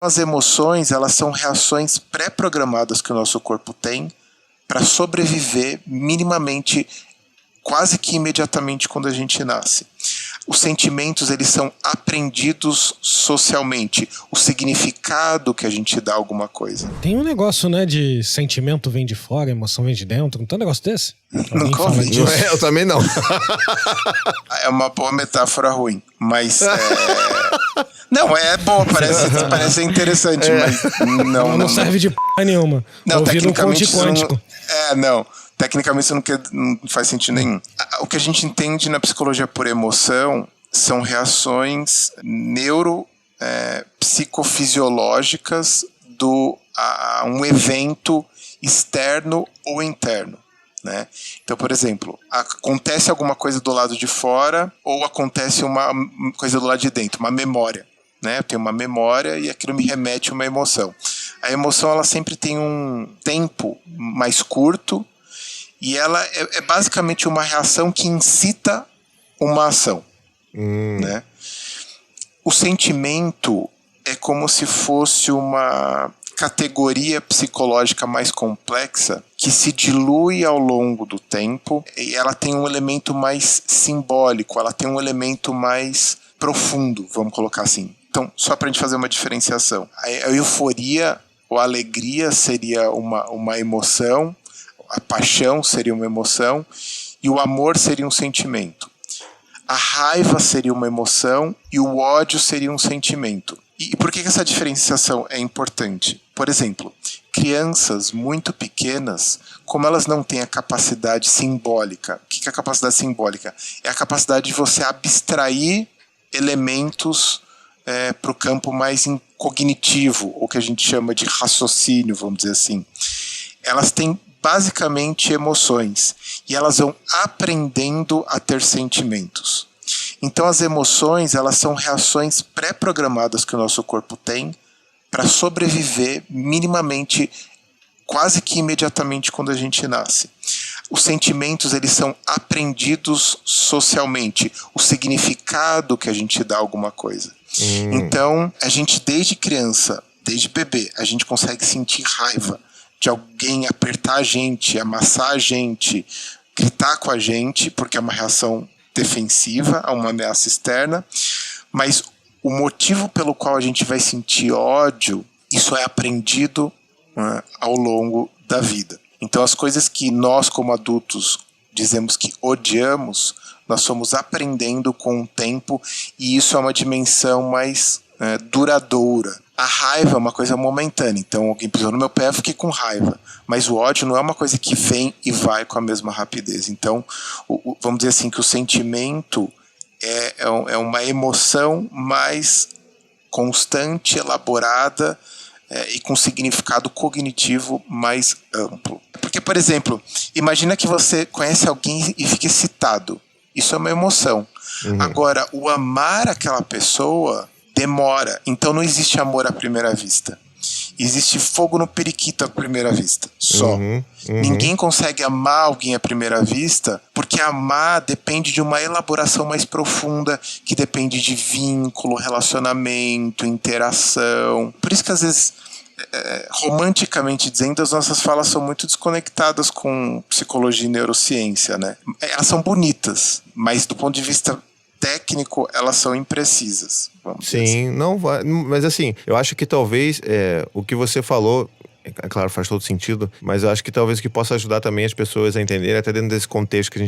As emoções, elas são reações pré-programadas que o nosso corpo tem para sobreviver minimamente, quase que imediatamente quando a gente nasce. Os sentimentos, eles são aprendidos socialmente. O significado que a gente dá a alguma coisa. Tem um negócio, né, de sentimento vem de fora, emoção vem de dentro. Não tem um negócio desse? Nunca ouvi disso? Eu também não. É uma boa metáfora ruim, mas... Não, é bom, parece interessante, mas não serve de p*** nenhuma. Não, tecnicamente quântico. Não. Tecnicamente isso não faz sentido nenhum. O que a gente entende na psicologia por emoção são reações psicofisiológicas a um evento externo ou interno. Né? Então, por exemplo, acontece alguma coisa do lado de fora ou acontece uma coisa do lado de dentro, uma memória. Né? Eu tenho uma memória e aquilo me remete a uma emoção. A emoção, ela sempre tem um tempo mais curto e ela é basicamente uma reação que incita uma ação. Né? O sentimento é como se fosse uma categoria psicológica mais complexa que se dilui ao longo do tempo e ela tem um elemento mais simbólico, ela tem um elemento mais profundo, vamos colocar assim. Então, só para a gente fazer uma diferenciação. A euforia ou a alegria seria uma emoção, a paixão seria uma emoção e o amor seria um sentimento. A raiva seria uma emoção e o ódio seria um sentimento. E por que essa diferenciação é importante? Por exemplo, crianças muito pequenas, como elas não têm a capacidade simbólica, o que é a capacidade simbólica? É a capacidade de você abstrair elementos para o campo mais cognitivo, ou que a gente chama de raciocínio, vamos dizer assim. Elas têm basicamente emoções e elas vão aprendendo a ter sentimentos. Então as emoções, elas são reações pré-programadas que o nosso corpo tem para sobreviver minimamente, quase que imediatamente quando a gente nasce. Os sentimentos, eles são aprendidos socialmente, o significado que a gente dá a alguma coisa. Então, a gente desde criança, desde bebê, a gente consegue sentir raiva de alguém apertar a gente, amassar a gente, gritar com a gente, porque é uma reação defensiva a uma ameaça externa, mas o motivo pelo qual a gente vai sentir ódio, isso é aprendido ao longo da vida. Então as coisas que nós como adultos dizemos que odiamos, nós fomos aprendendo com o tempo e isso é uma dimensão mais duradoura. A raiva é uma coisa momentânea, então alguém pisou no meu pé, eu fiquei com raiva. Mas o ódio não é uma coisa que vem e vai com a mesma rapidez. Então, vamos dizer assim, que o sentimento é uma emoção mais constante, elaborada e com significado cognitivo mais amplo. Porque, por exemplo, imagina que você conhece alguém e fica excitado. Isso é uma emoção. Agora, o amar aquela pessoa demora. Então não existe amor à primeira vista. Existe fogo no periquito à primeira vista, só. Ninguém consegue amar alguém à primeira vista, porque amar depende de uma elaboração mais profunda, que depende de vínculo, relacionamento, interação. Por isso que às vezes, romanticamente dizendo, as nossas falas são muito desconectadas com psicologia e neurociência, né? Elas são bonitas, mas do ponto de vista técnico, elas são imprecisas. Sim, não vai. Mas assim, eu acho que talvez o que você falou, é claro, faz todo sentido, mas eu acho que talvez o que possa ajudar também as pessoas a entenderem, até dentro desse contexto que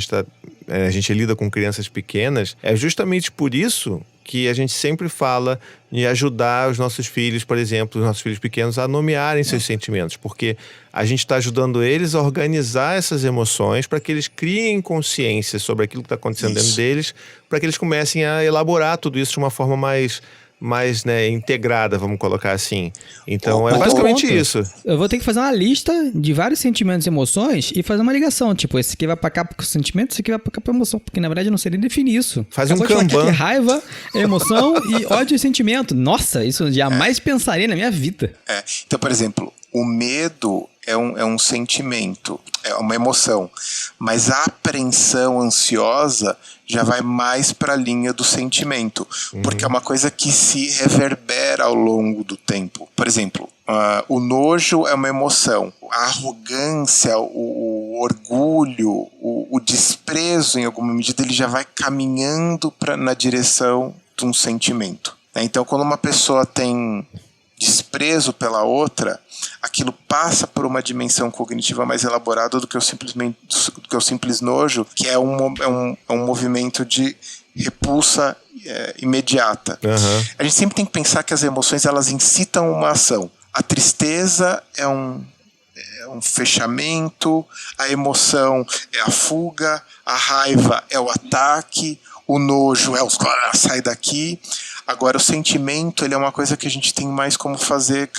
a gente lida com crianças pequenas, é justamente por isso que a gente sempre fala de ajudar os nossos filhos, por exemplo, os nossos filhos pequenos a nomearem seus sentimentos, porque a gente está ajudando eles a organizar essas emoções para que eles criem consciência sobre aquilo que está acontecendo dentro deles, para que eles comecem a elaborar tudo isso de uma forma mais integrada, vamos colocar assim. Então é basicamente isso. Eu vou ter que fazer uma lista de vários sentimentos e emoções e fazer uma ligação. Tipo, esse aqui vai pra cá pro sentimento, esse aqui vai pra cá pra emoção. Porque na verdade eu não sei nem definir isso. Faz um Kanban. Raiva, emoção e ódio e sentimento. Nossa, isso eu jamais pensaria na minha vida. Então, por exemplo, o medo é um sentimento, é uma emoção. Mas a apreensão ansiosa já vai mais para a linha do sentimento, porque é uma coisa que se reverbera ao longo do tempo. Por exemplo, o nojo é uma emoção, a arrogância, o orgulho, o desprezo, em alguma medida, ele já vai caminhando na direção de um sentimento. Então, quando uma pessoa tem desprezo pela outra, aquilo passa por uma dimensão cognitiva mais elaborada do que o simples nojo, que é um movimento de repulsa imediata. A gente sempre tem que pensar que as emoções, elas incitam uma ação. A tristeza é um fechamento, a emoção é a fuga, a raiva é o ataque, o nojo é sai daqui. Agora, o sentimento, ele é uma coisa que a gente tem mais como fazer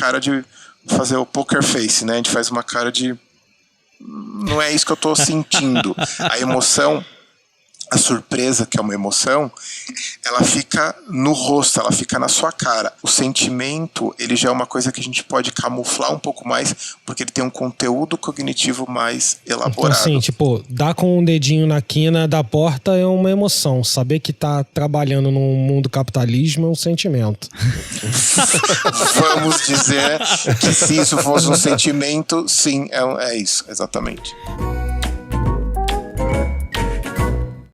o poker face, né? A gente faz uma cara de não é isso que eu tô sentindo. A emoção, a surpresa, que é uma emoção, ela fica no rosto, ela fica na sua cara. O sentimento, ele já é uma coisa que a gente pode camuflar um pouco mais, porque ele tem um conteúdo cognitivo mais elaborado. Então, assim, tipo, dar com um dedinho na quina da porta é uma emoção. Saber que tá trabalhando num mundo capitalismo é um sentimento. Vamos dizer que se isso fosse um sentimento, sim, é isso, exatamente.